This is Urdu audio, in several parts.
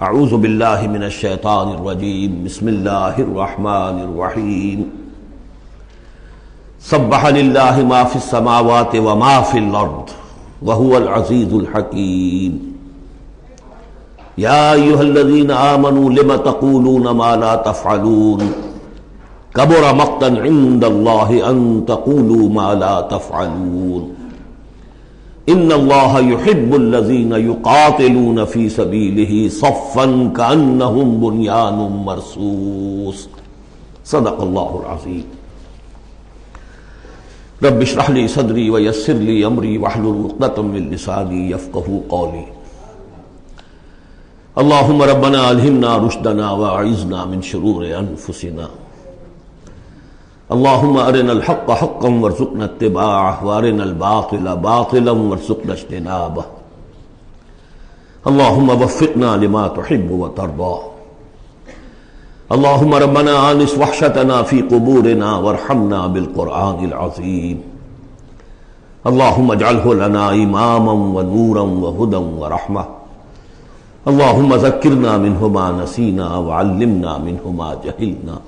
اعوذ باللہ من الشیطان الرجیم بسم اللہ الرحمن الرحیم سبح للہ ما فی السماوات وما فی الارض وهو العزیز الحکیم یا ایھا الذین آمنوا لم تقولون ما لا تفعلون کبر مقتا عند اللہ ان تقولوا ما لا تفعلون ان اللہ یحب الذین یقاتلون فی سبیلہ صفا کأنہم بنیان مرصوص صدق اللہ العظیم رب اشرح لی صدری ویسر لی امری واحلل عقدۃ من لسانی یفقہوا قولی اللہم ربنا الہمنا رشدنا واعذنا من شرور انفسنا اللہم ارنا الحق حقا وارزقنا اتباعہ وارنا الباطل باطلا وارزقنا اجتنابہ اللہم وفقنا لما تحب وترضى اللہم ربنا آنس وحشتنا فی قبورنا وارحمنا بالقرآن العظیم اللہم اجعلہ لنا اماما ونورا وہدا ورحمہ اللہم ذکرنا منہ ما نسینا وعلمنا منہ ما جہلنا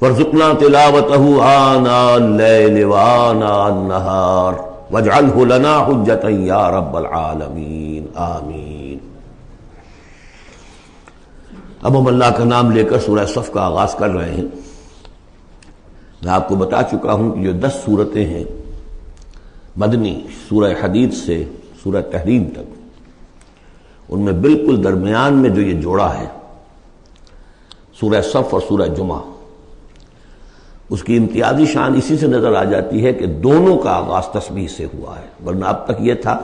وارزقنا تلاوته آناء الليل وآناء النهار واجعله لنا حجة یا رب العالمین آمین۔ اب ہم اللہ کا نام لے کر سورہ صف کا آغاز کر رہے ہیں۔ میں آپ کو بتا چکا ہوں کہ جو 10 سورتیں ہیں مدنی، سورہ حدید سے سورہ تحریم تک، ان میں بالکل درمیان میں جو یہ جوڑا ہے سورہ صف اور سورہ جمعہ، اس کی امتیازی شان اسی سے نظر آ جاتی ہے کہ دونوں کا آغاز تسبیح سے ہوا ہے، ورنہ اب تک یہ تھا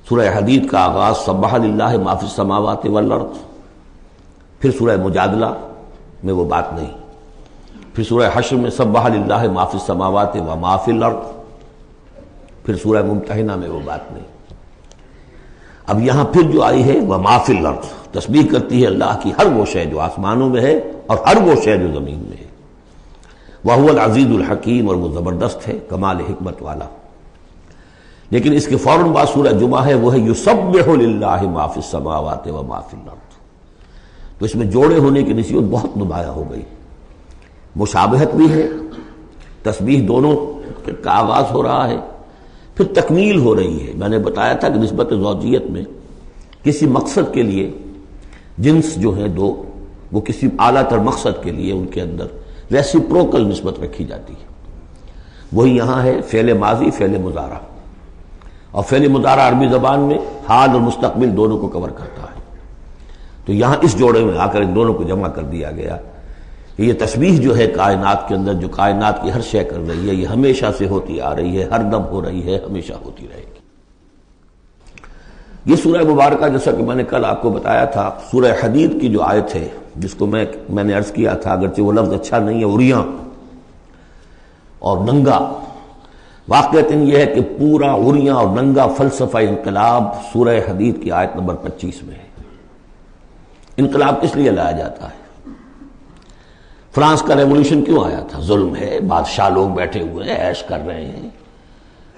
سورہ حدید کا آغاز سبح للہ ما فی السماوات والارض، پھر سورہ مجادلہ میں وہ بات نہیں، پھر سورہ حشر میں سبح للہ ما فی السماوات وما فی الارض، پھر سورہ ممتحنہ میں وہ بات نہیں۔ اب یہاں پھر جو آئی ہے وما فی الارض، تسبیح کرتی ہے اللہ کی ہر وہ شے جو آسمانوں میں ہے اور ہر وہ شے جو زمین میں ہے۔ وَهُوَ الْعَزِيزُ الْحَكِيمُ، اور وہ زبردست ہے، کمال حکمت والا۔ لیکن اس کے فوراً بعد سورہ جمعہ ہے، وہ ہے يُسَبِّحُ لِلَّهِ مَا فِي السَّمَاوَاتِ وَمَا فِي الْأَرْضِ، تو اس میں جوڑے ہونے کی نسبت بہت نمایاں ہو گئی، مشابہت بھی ہے، تسبیح دونوں کا آغاز ہو رہا ہے، پھر تکمیل ہو رہی ہے۔ میں نے بتایا تھا کہ نسبت زوجیت میں کسی مقصد کے لیے جنس جو ہیں دو، وہ کسی اعلیٰ تر مقصد کے لیے ان کے اندر ریسیپروکل نسبت رکھی جاتی ہے۔ وہی یہاں ہے فعل ماضی، فعل مضارع، اور فعل مضارع عربی زبان میں حال اور مستقبل دونوں کو کور کرتا ہے، تو یہاں اس جوڑے میں آ کر ان دونوں کو جمع کر دیا گیا کہ یہ تسبیح جو ہے کائنات کے اندر، جو کائنات کی ہر شے کر رہی ہے، یہ ہمیشہ سے ہوتی آ رہی ہے، ہر دم ہو رہی ہے، ہمیشہ ہوتی رہے گی۔ یہ سورہ مبارکہ جیسا کہ میں نے کل آپ کو بتایا تھا، سورہ حدید کی جو آیت ہے، جس کو میں نے عرض کیا تھا، اگرچہ وہ لفظ اچھا نہیں ہے، عریاں اور ننگا، واقعتاً یہ ہے کہ پورا عریاں اور ننگا فلسفہ انقلاب سورہ حدید کی آیت نمبر 25 میں ہے۔ انقلاب کس لیے لایا جاتا ہے؟ فرانس کا ریولوشن کیوں آیا تھا؟ ظلم ہے، بادشاہ لوگ بیٹھے ہوئے ہیں، عیش کر رہے ہیں،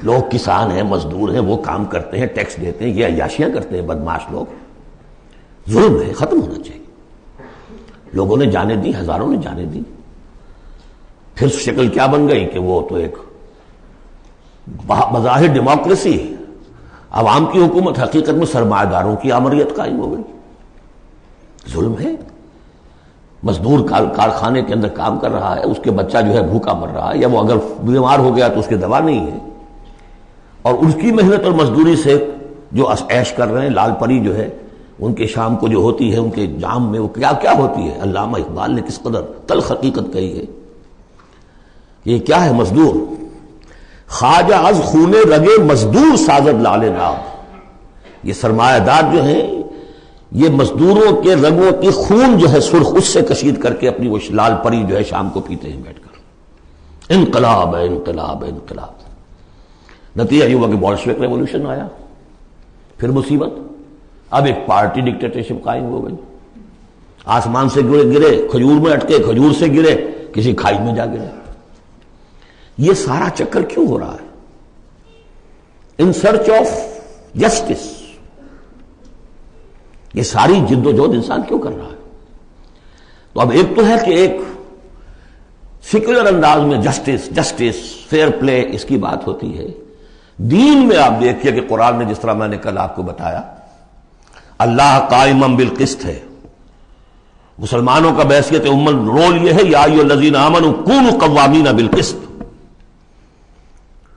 لوگ کسان ہیں، مزدور ہیں، وہ کام کرتے ہیں، ٹیکس دیتے ہیں، یہ عیاشیاں کرتے ہیں بدمعاش لوگ، ظلم ہے، ختم ہونا چاہیے۔ لوگوں نے جانے دی، ہزاروں نے جانے دی، پھر شکل کیا بن گئی کہ وہ تو ایک بظاہر ڈیموکریسی، عوام کی حکومت، حقیقت میں سرمایہ داروں کی آمریت قائم ہو گئی۔ ظلم ہے، مزدور کارخانے کے اندر کام کر رہا ہے، اس کے بچہ جو ہے بھوکا مر رہا ہے، یا وہ اگر بیمار ہو گیا تو اس کی دوا نہیں ہے، اور اس کی محنت اور مزدوری سے جو عیش کر رہے ہیں، لال پری جو ہے ان کے شام کو جو ہوتی ہے، ان کے جام میں وہ کیا کیا ہوتی ہے۔ علامہ اقبال نے کس قدر تلخ حقیقت کہی ہے، یہ کیا ہے؟ مزدور خواجہ از خون رگے مزدور سازد لال ناب، یہ سرمایہ دار جو ہیں یہ مزدوروں کے رگوں کی خون جو ہے سرخ، اس سے کشید کر کے اپنی وہ لال پری جو ہے شام کو پیتے ہیں بیٹھ کر۔ انقلاب ہے، انقلاب ہے، انقلاب۔ نتیجہ یہ ہوا کہ بولشوک ریولوشن آیا، پھر مصیبت، اب ایک پارٹی ڈکٹیٹرشپ قائم ہو گئی، آسمان سے گرے، کھجور میں اٹکے، کھجور سے گرے، کسی کھائی میں جا گرے۔ یہ سارا چکر کیوں ہو رہا ہے؟ ان سرچ آف جسٹس، یہ ساری جد و جہد انسان کیوں کر رہا ہے؟ تو اب ایک تو ہے کہ ایک سیکولر انداز میں جسٹس فیئر پلے اس کی بات ہوتی ہے. دین میں آپ دیکھیے کہ قرآن نے جس طرح میں نے کل آپ کو بتایا اللہ قائم بالقسط ہے. مسلمانوں کا بحیثیت امت رول یہ ہے یا ایھا الذین آمنوا کونوا قوامین بالقسط،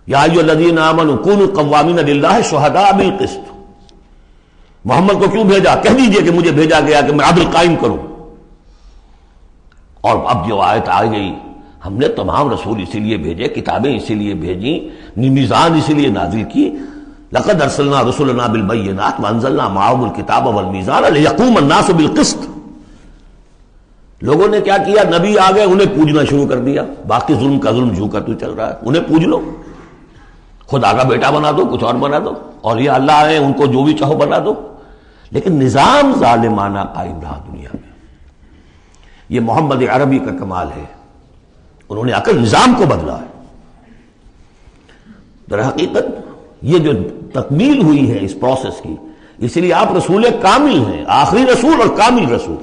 یا ایھا الذین آمنوا کونوا قوامین للہ شہداء بالقسط. محمد کو کیوں بھیجا؟ کہہ دیجئے کہ مجھے بھیجا گیا کہ میں عدل قائم کروں. اور اب جو آیت آ گئی، ہم نے تمام رسول اسی لیے بھیجے، کتابیں اسی لیے بھیجیں، میزان اسی لیے نازل کی. لقد ارسلنا رسلنا بالبینات وانزلنا معهم الکتاب والمیزان لیقوم الناس بالقسط. لوگوں نے کیا کیا؟ نبی آ گئے، انہیں پوجنا شروع کر دیا. باقی ظلم کا ظلم جھو کر تو چل رہا ہے، انہیں پوج لو، خدا کا بیٹا بنا دو، کچھ اور بنا دو، اور یہ اللہ آئے ان کو جو بھی چاہو بنا دو. لیکن نظام ظالمانہ قائم رہا دنیا میں. یہ محمد عربی کا کمال ہے، انہوں نے آ کر نظام کو بدلا ہے. در حقیقت یہ جو تکمیل ہوئی ہے اس پروسیس کی، اس لیے آپ رسول کامل ہیں، آخری رسول اور کامل رسول،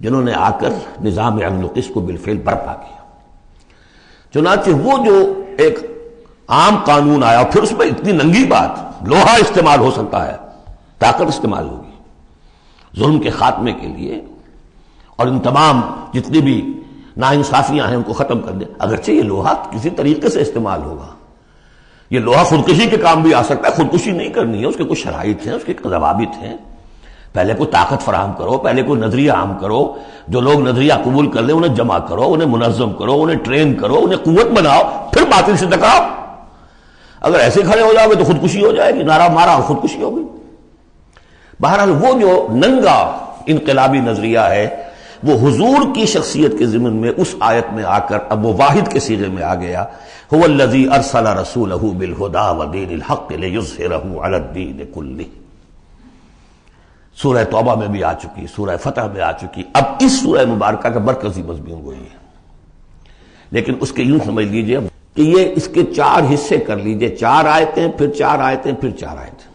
جنہوں نے آ کر نظام عدل و قسط کو بالفعل برپا کیا. چنانچہ وہ جو ایک عام قانون آیا، پھر اس میں اتنی ننگی بات، لوہا استعمال ہو سکتا ہے، طاقت استعمال ہوگی ظلم کے خاتمے کے لیے، اور ان تمام جتنی بھی ناانصافیاں ہیں ان کو ختم کر دیں. اگرچہ یہ لوہا کسی طریقے سے استعمال ہوگا، یہ لوہا خودکشی کے کام بھی آ سکتا ہے. خودکشی نہیں کرنی ہے، اس کے کچھ شرائط ہیں، اس کے ضوابط ہیں. پہلے کوئی طاقت فراہم کرو، پہلے کوئی نظریہ عام کرو، جو لوگ نظریہ قبول کر لیں انہیں جمع کرو، انہیں منظم کرو، انہیں ٹرین کرو، انہیں قوت بناؤ، پھر باطل سے ٹکراؤ. اگر ایسے کھڑے ہو جاؤ گے تو خودکشی ہو جائے گی، نعرہ مارا اور خودکشی ہوگی. بہرحال وہ جو ننگا انقلابی نظریہ ہے وہ حضور کی شخصیت کے ضمن میں اس آیت میں آ کر اب وہ واحد کے صیغے میں آ گیا. هو الذی ارسل رسولہ بالہدی ودین الحق لیظہرہ علی الدین کلہ. سورہ توبہ میں بھی آ چکی، سورہ فتح میں آ چکی. اب اس سورہ مبارکہ کا مرکزی مضمون وہی ہے، لیکن اس کے یوں سمجھ لیجئے کہ یہ اس کے 4 حصے کر لیجئے، 4 آیتیں، پھر 4 آیتیں، پھر 4 آیتیں.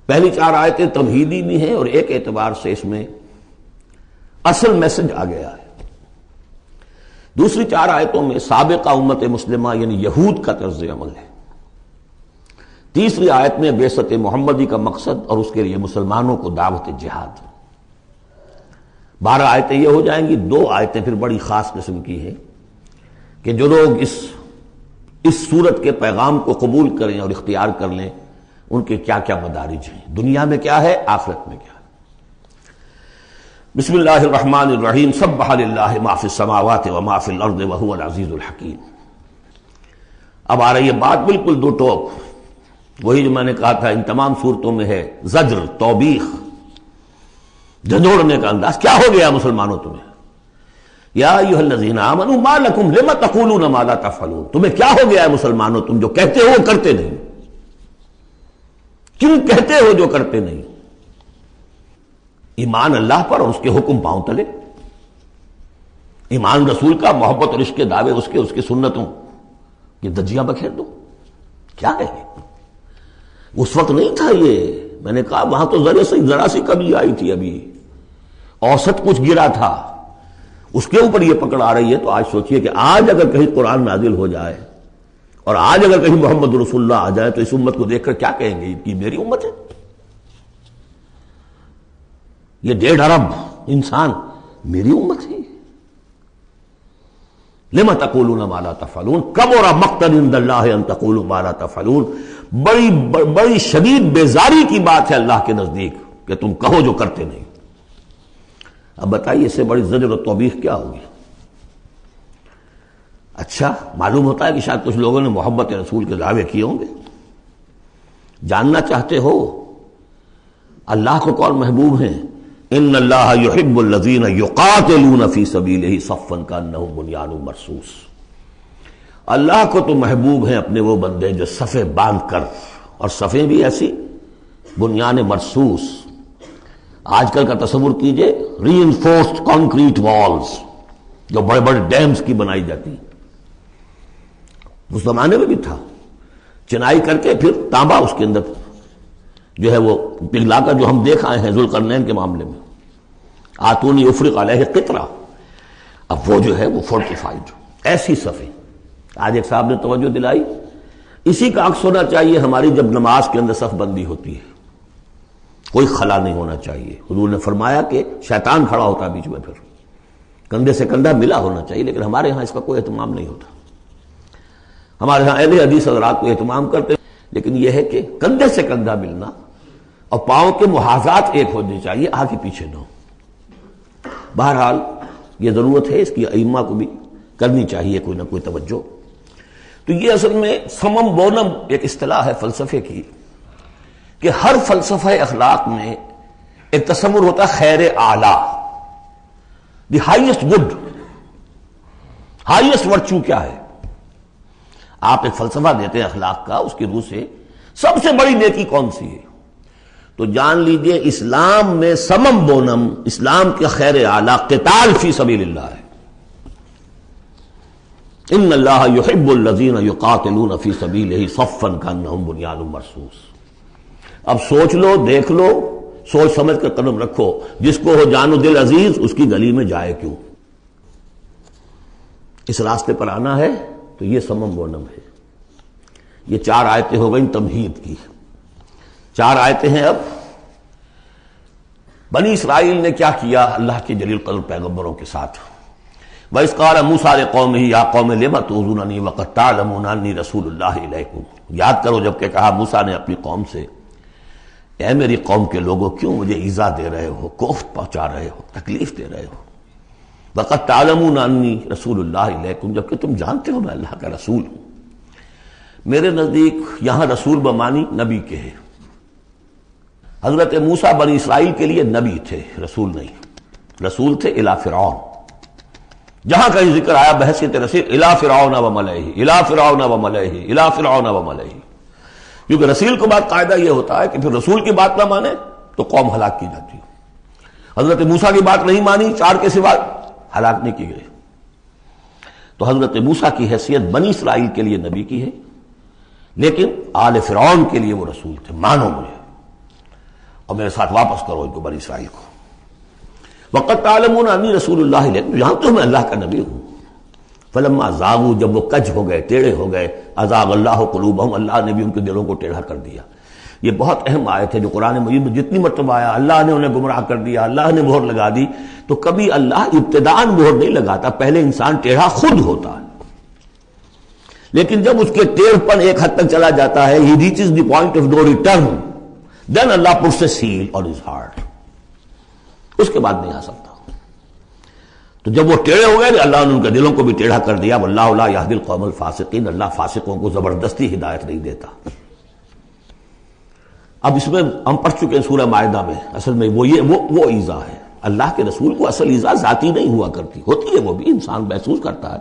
پہلی 4 آیتیں تمہیدی بھی ہیں، اور ایک اعتبار سے اس میں اصل میسج آ گیا ہے. دوسری 4 آیتوں میں سابقہ امت مسلمہ یعنی یہود کا طرز عمل ہے. تیسری آیت میں بعثت محمدی کا مقصد اور اس کے لیے مسلمانوں کو دعوت جہاد. 12 آیتیں یہ ہو جائیں گی. 2 آیتیں پھر بڑی خاص قسم کی ہیں کہ جو لوگ اس صورت کے پیغام کو قبول کریں اور اختیار کر لیں ان کے کیا کیا مدارج ہیں، دنیا میں کیا ہے، آخرت میں کیا ہے. بسم اللہ الرحمن الرحیم. سبح للہ ما فی السماوات وما فی الارض وہو العزیز الحکیم. اب آ رہی ہے بات بالکل دو ٹوک، وہی جو میں نے کہا تھا ان تمام صورتوں میں ہے زجر، توبیخ، جھنجھوڑنے کا انداز. کیا ہو گیا مسلمانوں تمہیں؟ یا ایھا الذین آمنوا ما لکم لم تقولون ما لا تفعلون. تمہیں کیا ہو گیا ہے مسلمانوں، تم جو کہتے ہو وہ کرتے نہیں؟ کیوں کہتے ہو جو کرتے نہیں؟ ایمان اللہ پر اور اس کے حکم پاؤں تلے، ایمان رسول کا، محبت اور عشق کے دعوے اس کے سنتوں یہ دجیاں بکھیر دو. کیا ہے اس وقت نہیں تھا یہ. میں نے کہا وہاں تو ذرا سی کمی آئی تھی، ابھی اوسط کچھ گرا تھا، اس کے اوپر یہ پکڑ آ رہی ہے. تو آج سوچئے کہ آج اگر کہیں قرآن نازل ہو جائے اور آج اگر کہیں محمد رسول اللہ آ جائے تو اس امت کو دیکھ کر کیا کہیں گے کہ میری امت ہے. یہ 1.5 ارب انسان میری امت ہے. لما تقولون ما لا تفعلون کبر مقتا عند اللہ ان تقولوا ما لا تفعلون. بڑی شدید بیزاری کی بات ہے اللہ کے نزدیک کہ تم کہو جو کرتے نہیں. اب بتائیے اس سے بڑی زجر و توبیخ کیا ہوگی؟ اچھا معلوم ہوتا ہے کہ شاید کچھ لوگوں نے محبت رسول کے دعوے کیے ہوں گے. جاننا چاہتے ہو اللہ کو کون محبوب ہیں؟ ان اللہ یحب الذین یقاتلون فی سبیلہ صفا کانہم بنیان مرصوص. اللہ کو تو محبوب ہیں اپنے وہ بندے جو صفیں باندھ کر، اور صفیں بھی ایسی بنیان مرصوص. آج کل کا تصور کیجئے ری انفورسڈ کانکریٹ والز جو بڑے بڑے ڈیمز کی بنائی جاتی. اس زمانے میں بھی تھا، چنائی کر کے پھر تانبا اس کے اندر جو ہے وہ پگھلا کر جو ہم دیکھ آئے ہیں ذوالقرنین کے معاملے میں، آتونی افرغ علیہ قطرہ، اب وہ جو ہے وہ فورٹیفائڈ ایسی صفیں. آج ایک صاحب نے توجہ دلائی، اسی کا عکس ہونا چاہیے ہماری جب نماز کے اندر صف بندی ہوتی ہے، کوئی خلا نہیں ہونا چاہیے. حضور نے فرمایا کہ شیطان کھڑا ہوتا ہے بیچ میں، پھر کندھے سے کندھا ملا ہونا چاہیے، لیکن ہمارے ہاں اس کا کوئی اہتمام نہیں ہوتا. ہمارے ہاں اہل حدیث حضرات کو اہتمام کرتے ہیں، لیکن یہ ہے کہ کندھے سے کندھا ملنا اور پاؤں کے محاذات ایک ہونے چاہیے، آگے پیچھے نہ ہو. بہرحال یہ ضرورت ہے اس کی، ائمہ کو بھی کرنی چاہیے کوئی نہ کوئی توجہ. تو یہ اصل میں سمم بونم ایک اصطلاح ہے فلسفے کی، کہ ہر فلسفہ اخلاق میں ایک تصور ہوتا ہے خیر اعلیٰ، the highest good, highest virtue کیا ہے. آپ ایک فلسفہ دیتے ہیں اخلاق کا، اس کی روح سے سب سے بڑی نیکی کون سی ہے، تو جان لیجئے اسلام میں سمم بونم، اسلام کے خیر اعلیٰ قتال فی سبیل اللہ ہے. ان اللہ یحب الذین یقاتلون فی سبیلہ صفا کانہم بنیان مرصوص. اب سوچ لو، دیکھ لو، سوچ سمجھ کر قدم رکھو. جس کو ہو جان و دل عزیز اس کی گلی میں جائے کیوں. اس راستے پر آنا ہے تو یہ سمم بونم ہے. یہ 4 آیتیں ہو گئیں تمہید کی. 4 آیتیں ہیں اب. بنی اسرائیل نے کیا کیا اللہ کے جلیل قدر پیغمبروں کے ساتھ. وَإِذْ قَالَ مُوسَىٰ لِقَوْمِهِ يَا قَوْمِ لِمَ تُؤْذُونَنِي وَقَدْ تَعْلَمُونَ أَنِّي رَسُولُ اللَّهِ إِلَيْكُمْ. یاد کرو جب کہ کہا موسیٰ نے اپنی قوم سے، اے میری قوم کے لوگوں کیوں مجھے ایذا دے رہے ہو، کوفت پہنچا رہے ہو، تکلیف دے رہے ہو. وَقَدْ تَعْلَمُونَ أَنِّي رَسُولُ اللَّهِ إِلَيْكُمْ، جبکہ تم جانتے ہو میں اللہ کا رسول ہوں. میرے نزدیک یہاں رسول بمانی نبی کے ہے. حضرت موسیٰ بنی اسرائیل کے لیے نبی تھے، رسول نہیں. رسول تھے الی فرعون. جہاں کہیں ذکر آیا بحیثیت رسول الی فرعون وملئہ، الی فرعون وملئہ، الی فرعون وملئہ، کیونکہ رسول کے بعد قاعدہ یہ ہوتا ہے کہ پھر رسول کی بات نہ مانے تو قوم ہلاک کی جاتی ہے. حضرت موسیٰ کی بات نہیں مانی، 4 کے سوا ہلاک نہیں کی گئے. تو حضرت موسیٰ کی حیثیت بنی اسرائیل کے لیے نبی کی ہے، لیکن آل فرعون کے لیے وہ رسول تھے. مانو مجھے اور میرے ساتھ واپس کرو ان کو، بنی اسرائیل کو. وقت تعلمون انی رسول اللہ علیکم، یہاں تو میں اللہ کا نبی ہوں. فلما زاغوا، جب وہ کج ہو گئے، ٹیڑھے ہو گئے، ازاغ اللہ قلوبہم، اللہ نے بھی ان کے دلوں کو ٹیڑھا کر دیا. یہ بہت اہم آیت ہے جو قرآن مجید میں جتنی مرتبہ آیا اللہ نے انہیں گمراہ کر دیا، اللہ نے مہر لگا دی. تو کبھی اللہ ابتداءً مہر نہیں لگاتا، پہلے انسان ٹیڑھا خود ہوتا ہے، لیکن جب اس کے ٹیڑھ پن ایک حد تک چلا جاتا ہے، he reaches the point of no return, then Allah puts a seal on his heart. اس کے بعد نہیں آ سکتا. تو جب وہ ٹیڑھے ہو گئے اللہ نے ان کے دلوں کو بھی ٹیڑھا کر دیا. واللہ لا یہدی القوم الفاسقین، اللہ فاسقوں کو زبردستی ہدایت نہیں دیتا. اب اس میں ہم پڑھ چکے ہیں سورہ مائدہ میں، اصل میں وہ ایذا ہے. اللہ کے رسول کو اصل ایذا ذاتی نہیں ہوا کرتی، ہوتی ہے وہ بھی، انسان محسوس کرتا ہے.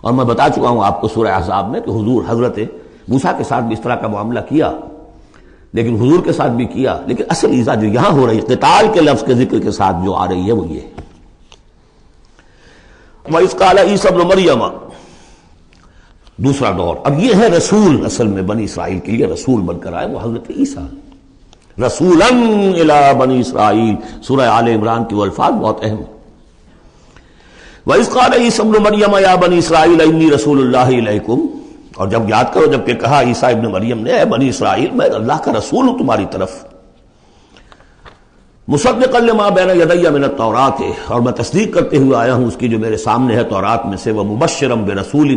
اور میں بتا چکا ہوں آپ کو سورہ احزاب میں کہ حضور حضرت موسیٰ کے ساتھ بھی اس طرح کا معاملہ کیا، لیکن حضور کے ساتھ بھی کیا. لیکن اصل ایذا جو یہاں ہو رہی ہے قتال کے لفظ کے ذکر کے ساتھ جو آ رہی ہے وہ یہ ہے. وَإِذْ قَالَ عِيسَى ابْنُ مَرْيَمَ، دوسرا دور. اب یہ ہے رسول، اصل میں بنی اسرائیل کے لیے رسول بن کر آئے وہ حضرت عیسیٰ. رسولاً الی بنی اسرائیل، سورہ آل عمران کی وہ الفاظ بہت اہم ہیں. وَإِذْ قَالَ عِيسَى ابْنُ مَرْيَمَ يَا بَنِي إِسْرَائِيلَ إِنِّي رَسُولُ اللَّهِ إِلَيْكُمْ. اور جب یاد کرو جب کہ کہا عیسیٰ ابن مریم نے، اے بنی اسرائیل میں اللہ کا رسول ہوں تمہاری طرف. مصدقا لما بین یدی من التوراۃ، اور میں تصدیق کرتے ہوئے آیا ہوں اس کی جو میرے سامنے ہے تورات میں سے. ومبشرا برسول،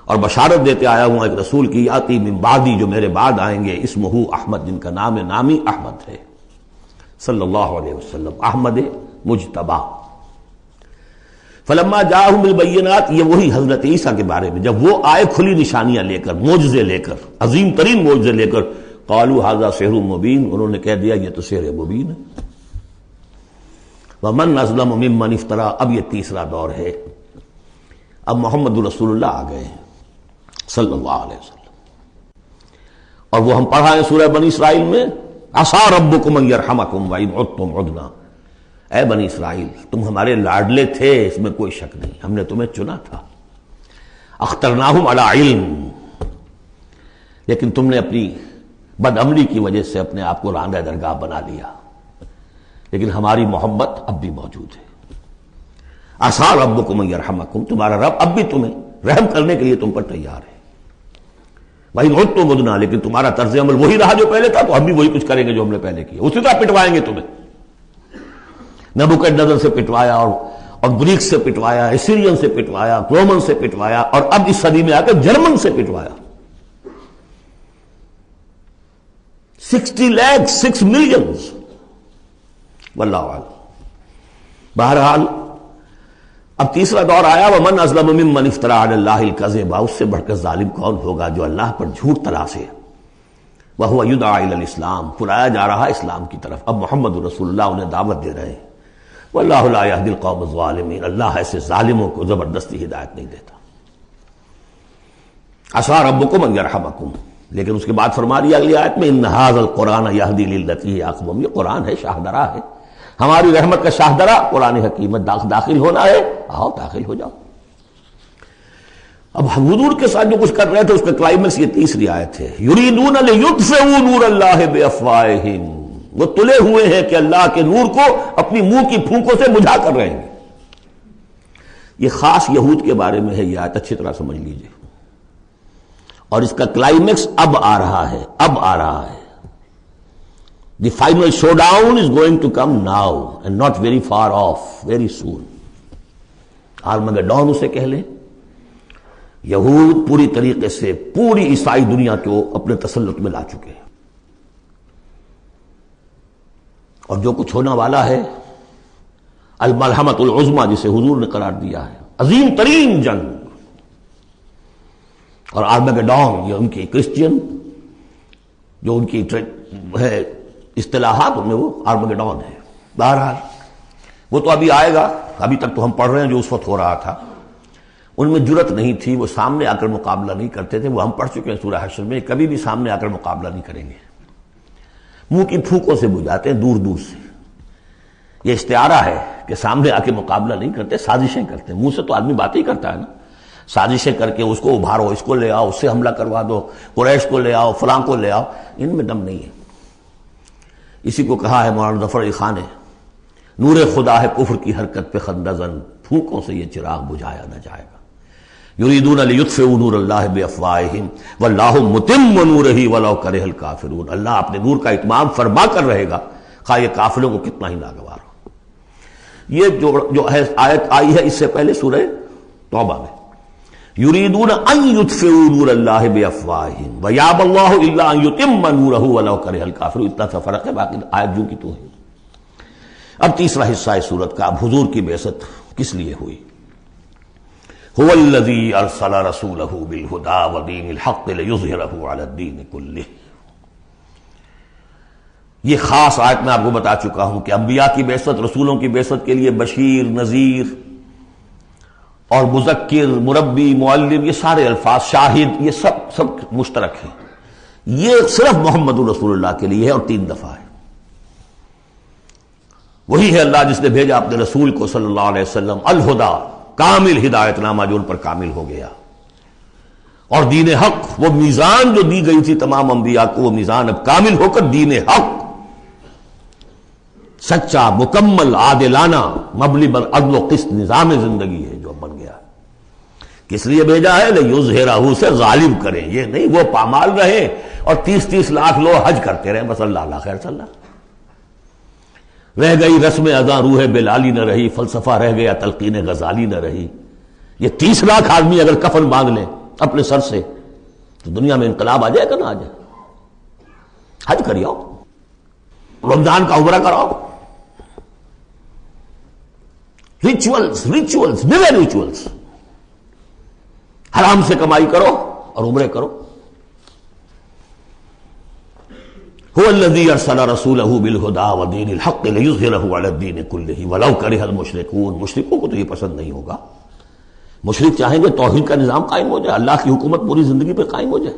اور بشارت دیتے آیا ہوں ایک رسول کی، یاتی من بعدی، جو میرے بعد آئیں گے، اسمہ احمد، جن کا نامی احمد ہے، صلی اللہ علیہ وسلم، احمد مجتبی. فلما جاءہم بالبینات، یہ وہی حضرت عیسیٰ کے بارے میں جب وہ آئے کھلی نشانیاں لے کر، معجزے لے کر، عظیم ترین معجزے لے کر، قالوا ھذا سحر مبین، انہوں نے کہہ دیا یہ تو سحر مبین ہے. ومن اظلم ممن افترا، اب یہ تیسرا دور ہے. اب محمد رسول اللہ آ گئے ہیں صلی اللہ علیہ وسلم، اور وہ ہم پڑھا ہے سورہ بنی اسرائیل میں، عسیٰ ربکم ان یرحمکم وان عدتم عدنا. اے بنی اسرائیل تم ہمارے لاڈلے تھے، اس میں کوئی شک نہیں، ہم نے تمہیں چنا تھا. اخترناہم علی علم، لیکن تم نے اپنی بد عملی کی وجہ سے اپنے آپ کو راندہ درگاہ بنا لیا، لیکن ہماری محبت اب بھی موجود ہے۔ عسیٰ ربکم ان یرحمکم، تمہارا رب اب بھی تمہیں رحم کرنے کے لیے تم پر تیار ہے۔ وَإِنْ عُدْتُمْ عُدْنَا، لیکن تمہارا طرز عمل وہی رہا جو پہلے تھا، تو ہم بھی وہی کچھ کریں گے جو ہم نے پہلے کیا، اسی طرح پٹوائیں گے تمہیں۔ نبوکدنضر سے پٹوایا اور گریک سے پٹوایا، اسیرین سے پٹوایا، رومن سے پٹوایا، اور اب اس صدی میں آ کر جرمن سے پٹوایا۔ 60 لاکھ 6 ملین، واللہ اعلم۔ بہرحال اب تیسرا دور آیا، وَمَنْ أَظْلَمُ مِمَّنِ افْتَرَىٰ عَلَى اللَّهِ الْكَذِبَ، اس سے بڑھ کر ظالم کون ہوگا جو اللہ پر جھوٹ تراشے۔ وَهُوَ يُدْعَىٰ إِلَى الْإِسْلَامِ، پرایا جا رہا اسلام کی طرف، اب محمد رسول اللہ انہیں دعوت دے رہے ہیں۔ وَاللَّهُ لَا يَهْدِي الْقَوْمَ الظَّالِمِينَ، اللہ ایسے ظالموں کو زبردستی ہدایت نہیں دیتا۔ عسیٰ ربکم ان یرحمکم، لیکن اس کے بعد فرما دیا اگلی آیت میں ان ھذا القرآن یہدی للتی ہی اقوم، یہ قرآن ہے، شاہدرا ہے، ہماری رحمت کا شاہدرا قرآن حکیم، داخل ہونا ہے، آؤ داخل ہو جاؤ۔ اب حضور کے ساتھ جو کچھ کر رہے تھے اس کا کلائمیکس یہ تیسری آیت ہے، یریدون لیطفئوا نور اللہ بافواہہم، وہ تلے ہوئے ہیں کہ اللہ کے نور کو اپنی منہ کی پھونکوں سے بجھا کر رہیں گے۔ یہ خاص یہود کے بارے میں ہے، یہ آیت اچھی طرح سمجھ لیجئے، اور اس کا کلائمیکس اب آ رہا ہے، اب آ رہا ہے۔ The final showdown is going to come now and not very far off, very soon. Armageddon اسے کہہ لیں۔ یہود پوری طریقے سے پوری عیسائی دنیا کو اپنے تسلط میں لا چکے ہیں، اور جو کچھ ہونے والا ہے الملحمۃ العظمیٰ جسے حضور نے قرار دیا ہے، عظیم ترین جنگ، اور آرمگڈون یہ ان کی کرسچین جو ان کی ہے اصطلاحات، ان میں وہ آرمگڈون ہے۔ بہرحال وہ تو ابھی آئے گا، ابھی تک تو ہم پڑھ رہے ہیں جو اس وقت ہو رہا تھا، ان میں جرت نہیں تھی، وہ سامنے آ کر مقابلہ نہیں کرتے تھے، وہ ہم پڑھ چکے ہیں سورہ حشر میں، کبھی بھی سامنے آ کر مقابلہ نہیں کریں گے، منہ کی پھونکوں سے بجھاتے ہیں دور دور سے۔ یہ استعارہ ہے کہ سامنے آ کے مقابلہ نہیں کرتے، سازشیں کرتے ہیں، منہ سے تو آدمی بات ہی کرتا ہے نا، سازشیں کر کے اس کو ابھارو، اس کو لے آؤ، اس سے حملہ کروا دو، قریش کو لے آؤ، فلاں کو لے آؤ، ان میں دم نہیں ہے۔ اسی کو کہا ہے مولانا ظفر علی خان نے، نور خدا ہے کفر کی حرکت پہ خندزن، پھونکوں سے یہ چراغ بجھایا نہ جائے گا۔ یریدون لیطفئوا نور اللہ بافواہہم واللہ متم نورہ ولو کرہ الکافرون، اللہ اپنے نور کا اتمام فرما کر رہے گا، خواہ یہ کافروں کو کتنا ہی ناگوار ہو۔ یہ جو ہے آیت آئی ہے اس سے پہلے سورہ توبہ میں، یریدون ان یطفئوا نور اللہ بافواہہم ویابی اللہ الا ان یتم نورہ ولو کرہ الکافرون، اتنا سا فرق ہے، باقی آیت جو کی تو ہے۔ اب تیسرا حصہ ہے سورت کا، اب حضور کی بعثت کس لیے ہوئی؟ هو الذی ارسل رسولہ بالہدی ودین الحق لیظہرہ علی الدین کلہ۔ یہ خاص آیت میں آپ کو بتا چکا ہوں کہ انبیاء کی بعثت، رسولوں کی بعثت کے لیے بشیر، نذیر اور مذکر، مربی، معلم، یہ سارے الفاظ، شاہد، یہ سب مشترک ہیں۔ یہ صرف محمد رسول اللہ کے لیے ہے، اور 3 دفعہ ہے۔ وہی ہے اللہ جس نے بھیجا اپنے رسول کو صلی اللہ علیہ وسلم، الہدا، کامل ہدایت نامہ جو ان پر کامل ہو گیا، اور دین حق، وہ میزان جو دی گئی تھی تمام انبیاء کو، وہ میزان اب کامل ہو کر دین حق، سچا، مکمل، عادلانہ، مبنی بر عدل و قسط نظام زندگی ہے جو اب بن گیا۔ کس لیے بھیجا ہے؟ لیظہرہ، سے غالب کریں، یہ نہیں وہ پامال رہے اور 30 لاکھ لوگ حج کرتے رہے، بس اللہ خیر صلی اللہ۔ رہ گئی رسم اذاں روح بلالی نہ رہی، فلسفہ رہ گیا تلقین غزالی نہ رہی۔ یہ 30 لاکھ آدمی اگر کفن باندھ لیں اپنے سر سے تو دنیا میں انقلاب آ جائے گا نہ آ جائے؟ حج کریو، رمضان کا عمرہ کراؤ، ریچولز، نئے ریچولز، حرام سے کمائی کرو اور عمرے کرو۔ هو الذی ارسل رسولہ بالہدی ودین الحق لیظہرہ علی الدین کلہ ولو کرہ المشرکون۔ مشرکوں کو تو یہ پسند نہیں ہوگا، مشرک چاہیں گے توحید کا نظام قائم ہو جائے، اللہ کی حکومت پوری زندگی پہ قائم ہو جائے۔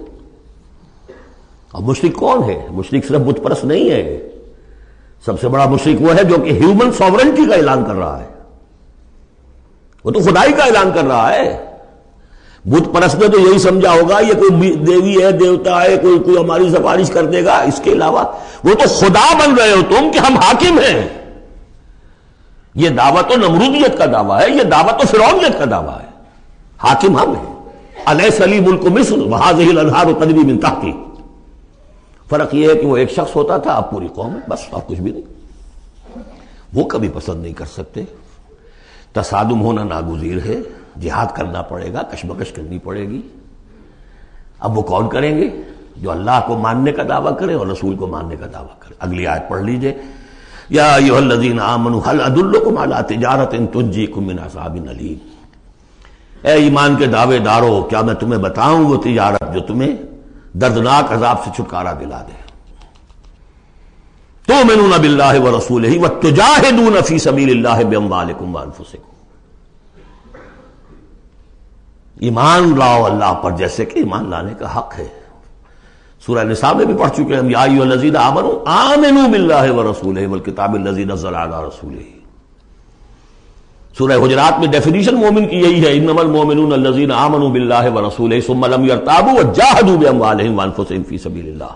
اب مشرک کون ہے؟ مشرک صرف بت پرست نہیں ہے، سب سے بڑا مشرک وہ ہے جو کہ ہیومن ساورنٹی کا اعلان کر رہا ہے، وہ تو خدائی کا اعلان کر رہا ہے۔ بت پرست نے تو یہی سمجھا ہوگا یہ کوئی دیوی ہے، دیوتا ہے، کوئی ہماری سفارش کر دے گا. اس کے علاوہ وہ تو خدا بن رہے ہو تم کہ ہم حاکم ہیں. یہ دعویٰ تو نمرودیت کا دعویٰ ہے، یہ دعویٰ تو فرعونیت کا دعویٰ ہے. حاکم ہم ہیں. الیس لی ملک مصر وہذہ الانہار تجری من تحتی. فرق یہ ہے کہ وہ ایک شخص ہوتا تھا، اب پوری قوم ہے، بس اب کچھ بھی نہیں. وہ کبھی پسند نہیں کر سکتے. تصادم ہونا ناگزیر ہے، جہاد کرنا پڑے گا، کشمکش کرنی پڑے گی. اب وہ کون کریں گے؟ جو اللہ کو ماننے کا دعویٰ کرے اور رسول کو ماننے کا دعویٰ کرے. اگلی آیت پڑھ لیجئے. یا ایھا الذین آمنوا هل ادلکم علی تجارۃ تنجیکم من عذاب الیم. اے ایمان کے دعوے دارو، کیا میں تمہیں بتاؤں وہ تجارت جو تمہیں دردناک عذاب سے چھٹکارا دلا دے. تؤمنون باللہ ورسولہ وتجاہدون فی سبیل اللہ باموالکم وانفسکم. ایمان لاؤ اللہ پر جیسے کہ ایمان لانے کا حق ہے. سورہ نساء میں بھی پڑھ چکے ہم. یا ایھا الذین آمنوا آمنوا باللہ ورسولہ والکتاب الذی نزل علی رسولہ. سورہ حجرات میں ڈیفینیشن مومن کی یہی ہے، انما المؤمنون الذین آمنوا باللہ ورسولہ ثم لم یرتابوا وجاہدوا باموالہم وانفسہم فی سبیل اللہ.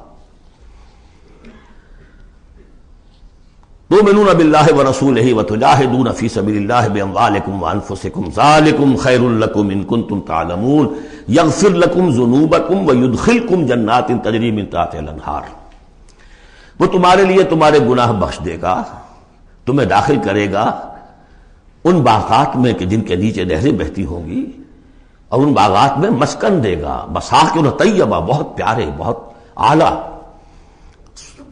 تؤمنون باللہ ورسولہ وتجاہدون فی سبیل اللہ باموالکم وانفسکم ذالکم خیر لکم ان کنتم تعلمون یغفر لکم ذنوبکم ویدخلکم جنات تجری من تحتہا الانہار. وہ تمہارے لیے تمہارے گناہ بخش دے گا، تمہیں داخل کرے گا ان باغات میں کہ جن کے نیچے نہریں بہتی ہوں گی، اور ان باغات میں مسکن دے گا، مساکن طیبہ، بہت پیارے، بہت اعلیٰ،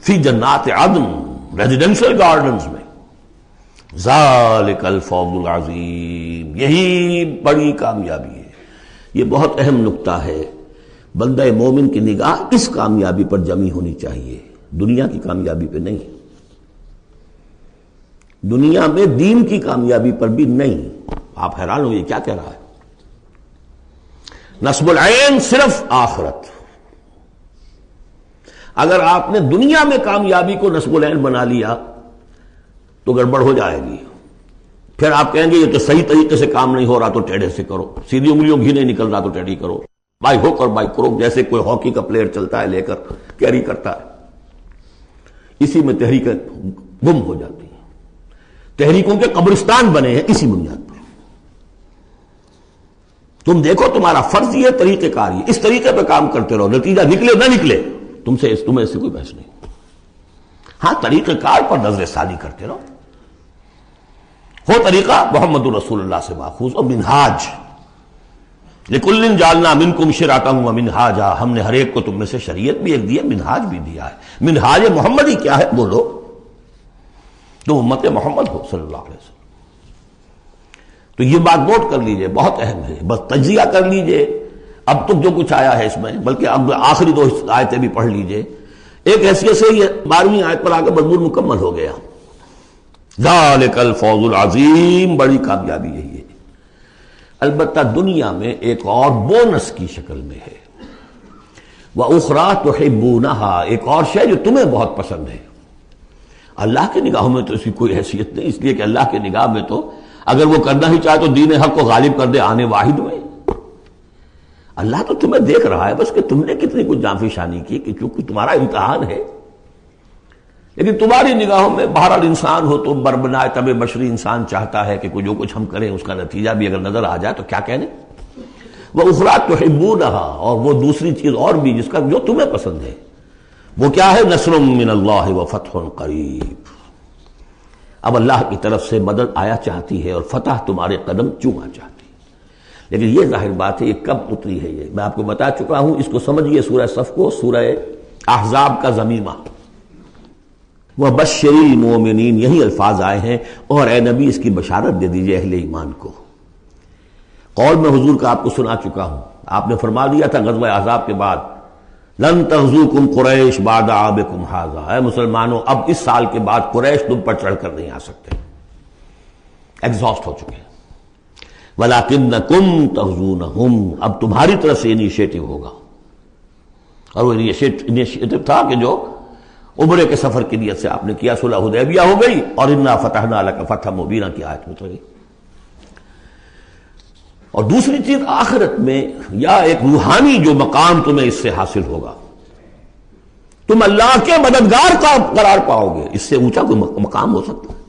فی جنات عدن، ریزیڈینشل گارڈنز میں. ذالک الفوز العظیم. یہی بڑی کامیابی ہے. یہ بہت اہم نکتہ ہے. بندہ مومن کی نگاہ اس کامیابی پر جمی ہونی چاہیے، دنیا کی کامیابی پہ نہیں، دنیا میں دین کی کامیابی پر بھی نہیں. آپ حیران ہو یہ کیا کہہ رہا ہے؟ نصب العین صرف آخرت. اگر آپ نے دنیا میں کامیابی کو نصب العین بنا لیا تو گڑبڑ ہو جائے گی. پھر آپ کہیں گے یہ تو صحیح طریقے سے کام نہیں ہو رہا تو ٹیڑھے سے کرو، سیدھی انگلیوں گھی نہیں نکل رہا تو ٹیڑھی کرو، بائی ہوک اور بائی کروک، جیسے کوئی ہاکی کا پلیئر چلتا ہے لے کر کیری کرتا ہے. اسی میں تحریکیں گم ہو جاتی ہیں. تحریکوں کے قبرستان بنے ہیں اسی بنیاد پر. تم دیکھو تمہارا فرض یہ طریقہ کار یہ، اس طریقے پہ کام کرتے رہو، نتیجہ نکلے نہ نکلے تمہیں اس سے کوئی بحث نہیں. ہاں طریقہ کار پر نظر ثانی کرتے رہو. ہو طریقہ محمد رسول اللہ سے ماخوذ. اور منہاج لکل جعلنا منکم شرعۃ ومنہاجا، ہم نے ہر ایک کو تم میں سے شریعت بھی ایک دی ہے، منہاج بھی دیا ہے. منہاج محمدی کیا ہے بولو؟ تو امت محمد ہو صلی اللہ علیہ وسلم. تو یہ بات نوٹ کر لیجئے، بہت اہم ہے. بس تجزیہ کر لیجئے اب تک جو کچھ آیا ہے اس میں، بلکہ اب آخری دو آیتیں بھی پڑھ لیجئے. ایک حیثیت سے یہ 12ویں آیت پر آ کر مضمون مکمل ہو گیا. ذالک الفوز العظیم، بڑی کامیابی یہی ہے. البتہ دنیا میں ایک اور بونس کی شکل میں ہے. وَأُخْرَىٰ تُحِبُّونَهَا، ایک اور شے جو تمہیں بہت پسند ہے. اللہ کی نگاہوں میں تو اس کی کوئی حیثیت نہیں، اس لیے کہ اللہ کی نگاہ میں تو اگر وہ کرنا ہی چاہے تو دین حق کو غالب کر دے آنے واحد میں. اللہ تو تمہیں دیکھ رہا ہے بس کہ تم نے کتنی کچھ جانفی شانی کی، کہ چونکہ تمہارا امتحان ہے. لیکن تمہاری نگاہوں میں بہرحال انسان ہو تو بربنائے طبع بشری انسان چاہتا ہے کہ جو کچھ ہم کریں اس کا نتیجہ بھی اگر نظر آ جائے تو کیا کہنے. وَأُخْرَىٰ تُحِبُّونَهَا، اور وہ دوسری چیز اور بھی جس کا جو تمہیں پسند ہے. وہ کیا ہے؟ نصر من اللہ وفتح قریب. اب اللہ کی طرف سے مدد آیا چاہتی ہے اور فتح تمہارے قدم چوما چاہتی ہے. لیکن یہ ظاہر بات ہے یہ کب اتری ہے، یہ میں آپ کو بتا چکا ہوں. اس کو سمجھیے سورہ صف کو سورہ احزاب کا ضمیمہ. وَبَشِّرِ الْمُؤْمِنِينَ، یہی الفاظ آئے ہیں. اور اے نبی اس کی بشارت دے دیجئے اہل ایمان کو. قول میں حضور کا آپ کو سنا چکا ہوں. آپ نے فرما دیا تھا غزوہ احزاب کے بعد، لن تغزوکم قریش بعد عامکم ھذا، اے مسلمانوں اب اس سال کے بعد قریش تم پر چڑھ کر نہیں آ سکتے، ایگزاسٹ ہو چکے. وَلَٰكِنَّکُمْ تَغْزُونَہُمْ، اب تمہاری طرف سے انیشیٹو ہوگا. اور وہ انیشیٹو تھا کہ جو عمرے کے سفر کی نیت سے آپ نے کیا. صلح حدیبیہ ہو گئی اور انا فتحنا لک فتحا مبینا کی آیت اتر گئی. اور دوسری چیز آخرت میں یا ایک روحانی جو مقام تمہیں اس سے حاصل ہوگا، تم اللہ کے مددگار کا قرار پاؤ گے، اس سے اونچا کوئی مقام ہو سکتا ہے؟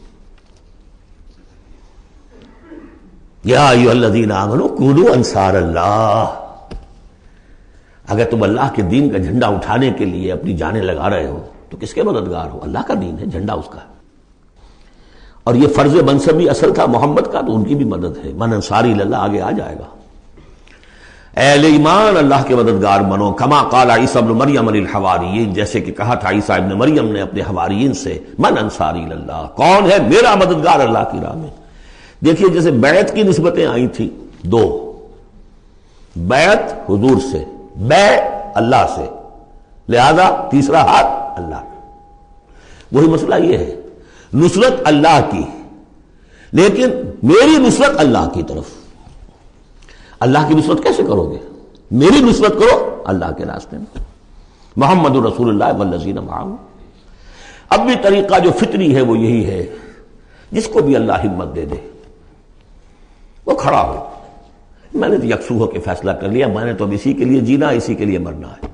یا ایھا الذین آمنوا کونوا انصار اللہ، اگر تم اللہ کے دین کا جھنڈا اٹھانے کے لیے اپنی جانیں لگا رہے ہو تو کس کے مددگار ہو؟ اللہ کا دین ہے، جھنڈا اس کا ہے، اور یہ فرض منصبی اصل تھا محمد کا، تو ان کی بھی مدد ہے۔ من انصاری اللہ آگے آ جائے گا۔ اہل ایمان اللہ کے مددگار بنو، کما قال عیسی ابن مریم للحواریین، جیسے کہ کہا تھا عیسیٰ ابن مریم نے اپنے حواریین سے، من انصاری اللہ، کون ہے میرا مددگار اللہ کی راہ میں۔ دیکھیے جیسے بیعت کی نسبتیں آئی تھیں دو، بیعت حضور سے، بے اللہ سے، لہذا تیسرا ہاتھ اللہ۔ وہی مسئلہ یہ ہے، نصرت اللہ کی، لیکن میری نصرت اللہ کی طرف۔ اللہ کی نصرت کیسے کرو گے؟ میری نصرت کرو اللہ کے راستے میں، محمد رسول اللہ والذین معہ۔ اب بھی طریقہ جو فطری ہے وہ یہی ہے، جس کو بھی اللہ ہمت دے دے وہ کھڑا ہو۔ میں نے تو یکسو ہو کے فیصلہ کر لیا، میں نے تو اب اسی کے لیے جینا، اسی کے لیے مرنا ہے،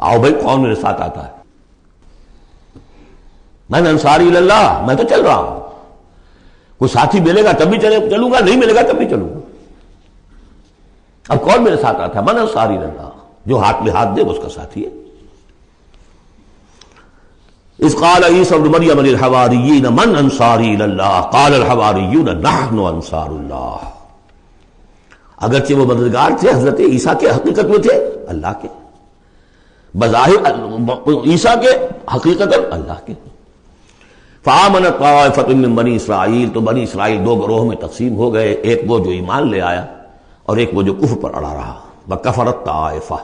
آؤ بھائی کون میرے ساتھ آتا ہے؟ میں انصاری اللہ، میں تو چل رہا ہوں، کوئی ساتھی ملے گا تب بھی چلوں گا، نہیں ملے گا تب بھی چلوں گا۔ اب کون میرے ساتھ آتا ہے؟ من انصاری اللہ، جو ہاتھ میں ہاتھ دے وہ اس کا ساتھی ہے۔ اذ قال عیسی ابن مریم للحواریین من انصاری اللہ قال الحواریون نحن انصار اللہ۔ اگرچہ وہ مددگار تھے حضرت عیسیٰ کے، حقیقت میں تھے اللہ کے، بظاہر عیسیٰ کے، حقیقت اللہ کے۔ فآمنت طائفۃ من بنی اسرائیل، تو بنی اسرائیل دو گروہ میں تقسیم ہو گئے، ایک وہ جو ایمان لے آیا اور ایک وہ جو کفر پر اڑا رہا۔ وکفرت طائفہ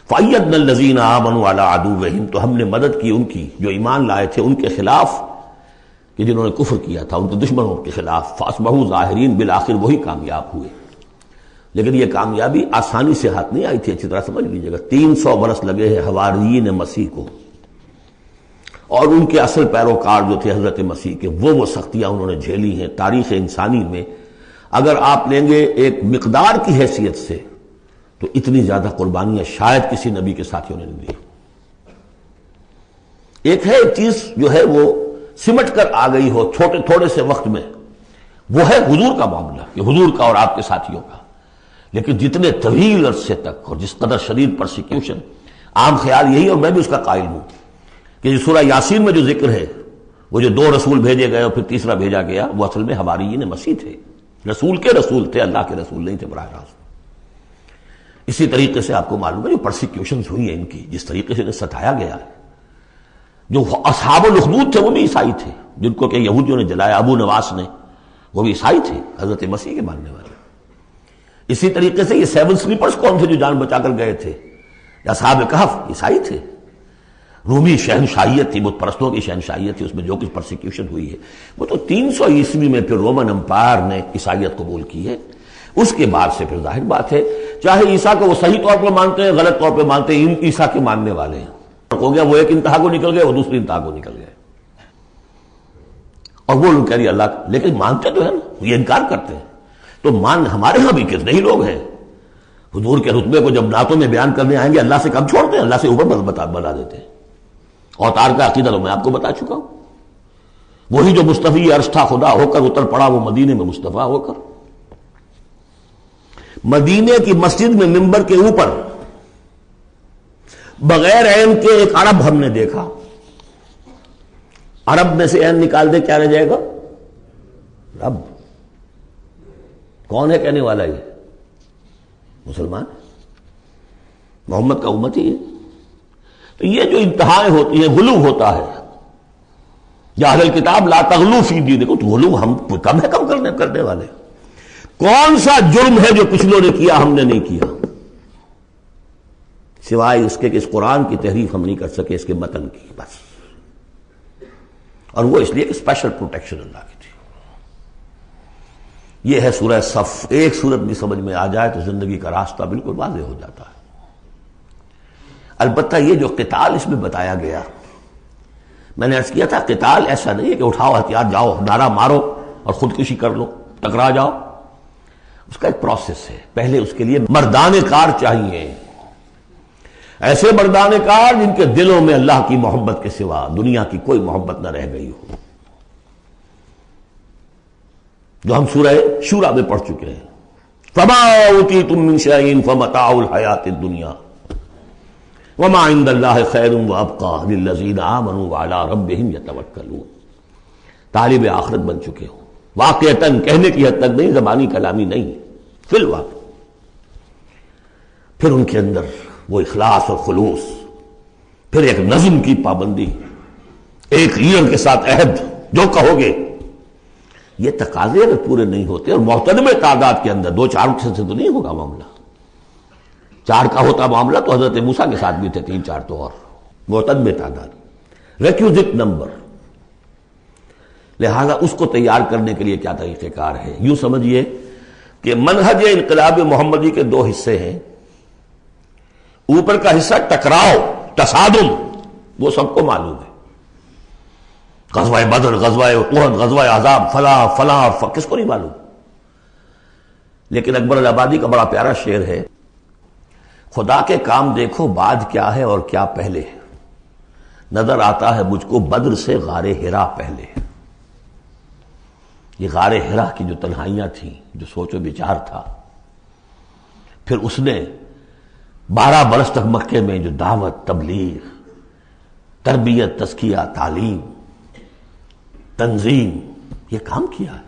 فأیدنا الذین آمنوا علی عدوہم، تو ہم نے مدد کی ان کی جو ایمان لائے تھے ان کے خلاف، کہ جنہوں نے کفر کیا تھا ان کے دشمنوں کے خلاف۔ فاصبحوا ظاہرین، بالآخر وہی کامیاب ہوئے۔ لیکن یہ کامیابی آسانی سے ہاتھ نہیں آئی تھی، اچھی طرح سمجھ لیجیے گا۔ 300 برس لگے ہیں حواریین مسیح کو، اور ان کے اصل پیروکار جو تھے حضرت مسیح کے، وہ سختیاں انہوں نے جھیلی ہیں۔ تاریخ انسانی میں اگر آپ لیں گے ایک مقدار کی حیثیت سے تو اتنی زیادہ قربانیاں شاید کسی نبی کے ساتھیوں نے نہیں دی۔ ایک ہے ایک چیز جو ہے وہ سمٹ کر آ گئی ہو چھوٹے تھوڑے سے وقت میں، وہ ہے حضور کا معاملہ، کہ حضور کا اور آپ کے ساتھیوں کا۔ لیکن جتنے طویل عرصے تک اور جس قدر شدید پرسیکیوشن، عام خیال یہی، اور میں بھی اس کا قائل ہوں، کہ جو سورہ یاسین میں جو ذکر ہے، وہ جو 2 رسول بھیجے گئے اور پھر تیسرا بھیجا گیا، وہ اصل میں حواریین مسیح تھے، رسول کے رسول تھے، اللہ کے رسول نہیں تھے براہ راست۔ اسی طریقے سے آپ کو معلوم ہے جو پرسیکیوشنز ہوئی ہیں ان کی، جس طریقے سے انہیں ستایا گیا ہے، جو اصحاب الاخدود تھے وہ بھی عیسائی تھے، جن کو کہ یہودیوں نے جلایا، ابو نواس نے، وہ بھی عیسائی تھے، حضرت مسیح کے ماننے والے۔ اسی طریقے سے یہ 7 سلیپرز کون تھے جو جان بچا کر گئے تھے؟ اصحاب کہف عیسائی تھے۔ رومی شہنشاہیت تھی، بت پرستوں کی شہنشاہیت تھی، اس میں جو کچھ پرسیکیوشن ہوئی ہے وہ تو 300 عیسوی میں پھر رومن امپائر نے عیسائیت قبول کی ہے۔ اس کے بعد سے پھر ظاہر بات ہے، چاہے عیسیٰ کو وہ صحیح طور پر مانتے ہیں، غلط طور پہ مانتے ہیں، عیسیٰ کے ماننے والے ہیں، ہو گیا وہ ایک انتہا کو نکل گئے، وہ دوسری انتہا کو نکل گئے، اور وہ لوگ کہہ رہے اللہ، لیکن مانتے تو ہے نا، یہ انکار کرتے ہیں۔ تو ہمارے ہاں بھی کتنے ہی لوگ ہیں حضور کے رتبے کو جب نعتوں میں بیان کرنے آئیں گے اللہ سے کم چھوڑتے ہیں، اللہ سے اوپر بنا دیتے ہیں۔ اوتار کا عقیدہ تو میں آپ کو بتا چکا ہوں، وہی جو مصطفی عرش تھا خدا ہو کر اتر پڑا وہ مدینے میں مصطفیٰ ہو کر۔ مدینے کی مسجد میں ممبر کے اوپر بغیر عین کے ایک عرب ہم نے دیکھا، عرب میں سے عین نکال دے کیا رہ جائے گا؟ رب۔ کون ہے کہنے والا؟ یہ مسلمان، محمد کا امتی ہے۔ تو یہ جو انتہائیں ہوتی ہیں، غلو ہوتا ہے، یا اہل الکتاب لا تغلو فی دینکم، تو غلو ہم کم ہے، کم کرنے والے۔ کون سا جرم ہے جو پچھلوں نے کیا ہم نے نہیں کیا، سوائے اس کے کہ اس قرآن کی تحریف ہم نہیں کر سکے، اس کے متن کی، بس۔ اور وہ اس لیے کہ اسپیشل پروٹیکشن اللہ کی تھی۔ یہ ہے سورہ صف۔ ایک سورت بھی سمجھ میں آ جائے تو زندگی کا راستہ بالکل واضح ہو جاتا ہے۔ البتہ یہ جو قتال اس میں بتایا گیا، میں نے عرض کیا تھا قتال ایسا نہیں ہے کہ اٹھاؤ ہتھیار جاؤ نعرہ مارو اور خودکشی کر لو، ٹکرا جاؤ۔ اس کا ایک پروسیس ہے. پہلے اس کے لیے مردان کار چاہیے، ایسے مردان کار جن کے دلوں میں اللہ کی محبت کے سوا دنیا کی کوئی محبت نہ رہ گئی ہو، جو ہم سورہ شورى میں پڑھ چکے ہیں. فما اوتیتم من شیء فمتاع الحیاۃ الدنیا وما عند اللہ خیر وابقى للذین آمنوا وعلی ربہم یتوکلون. طالب آخرت بن چکے ہو، واقعتاً کہنے کی حد تک نہیں، زبانی کلامی نہیں، فی الواقع. پھر ان کے اندر وہ اخلاص اور خلوص، پھر ایک نظم کی پابندی، ایک لیڈر کے ساتھ عہد، جو کہو گے. یہ تقاضے اگر پورے نہیں ہوتے، اور محتدم تعداد کے اندر 2-4 سے تو نہیں ہوگا معاملہ. 4 کا ہوتا معاملہ تو حضرت موسیٰ کے ساتھ بھی تھے، 3-4 تو اور محتدم تعداد، ریکوزٹ نمبر. لہذا اس کو تیار کرنے کے لیے کیا طریقہ کار ہے؟ یوں سمجھیے کہ منہج انقلاب محمدی کے 2 حصے ہیں. اوپر کا حصہ ٹکراؤ، تصادم، وہ سب کو معلوم ہے. غزوہ بدر، غزوہ احد، غزوہ احزاب، فلاں کس کو نہیں معلوم؟ لیکن اکبر الآبادی کا بڑا پیارا شعر ہے، خدا کے کام دیکھو بعد کیا ہے اور کیا پہلے ہے، نظر آتا ہے مجھ کو بدر سے غار حرا پہلے. یہ غار حرا کی جو تنہائیاں تھیں، جو سوچ و بچار تھا، پھر اس نے 12 برس تک مکے میں جو دعوت، تبلیغ، تربیت، تزکیہ، تعلیم، تنظیم، یہ کام کیا ہے.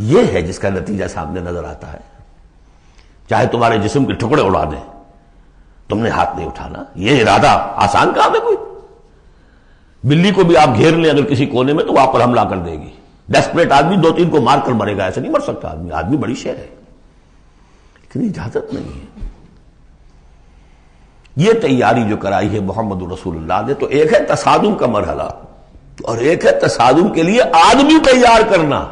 یہ ہے جس کا نتیجہ سامنے نظر آتا ہے. چاہے تمہارے جسم کے ٹکڑے اڑا دیں، تم نے ہاتھ نہیں اٹھانا. یہ ارادہ آسان کام ہے کوئی؟ بلی کو بھی آپ گھیر لیں اگر کسی کونے میں تو وہ آپ پر حملہ کر دے گی. ڈیسپریٹ آدمی 2-3 کو مار کر مرے گا، ایسے نہیں مر سکتا آدمی. آدمی بڑی شے ہے، لیکن اجازت نہیں ہے. یہ تیاری جو کرائی ہے محمد رسول اللہ نے، تو ایک ہے تصادم کا مرحلہ، اور ایک ہے تصادم کے لیے آدمی تیار کرنا.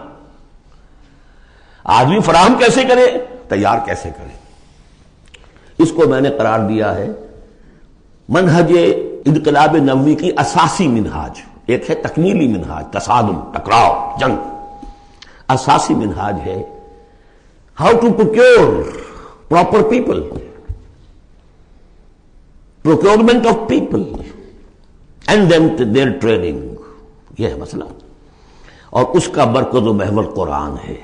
آدمی فراہم کیسے کرے، تیار کیسے کرے؟ اس کو میں نے قرار دیا ہے منہج انقلاب نبوی کی اساسی منہاج. ایک ہے تکمیلی منہاج، تصادم، ٹکراؤ، جنگ. اساسی منہاج ہے how to procure proper people, procurement of people and then their training. یہ ہے مسئلہ، اور اس کا مرکز و محور قرآن ہے.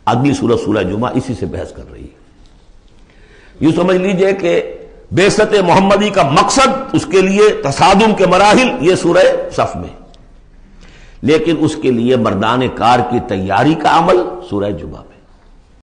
اگلی سورہ، سورہ جمعہ، اسی سے بحث کر رہی ہے. یوں سمجھ لیجئے کہ بعثت محمدی کا مقصد، اس کے لیے تصادم کے مراحل یہ سورہ صف میں، لیکن اس کے لیے مردان کار کی تیاری کا عمل سورہ جمعہ میں.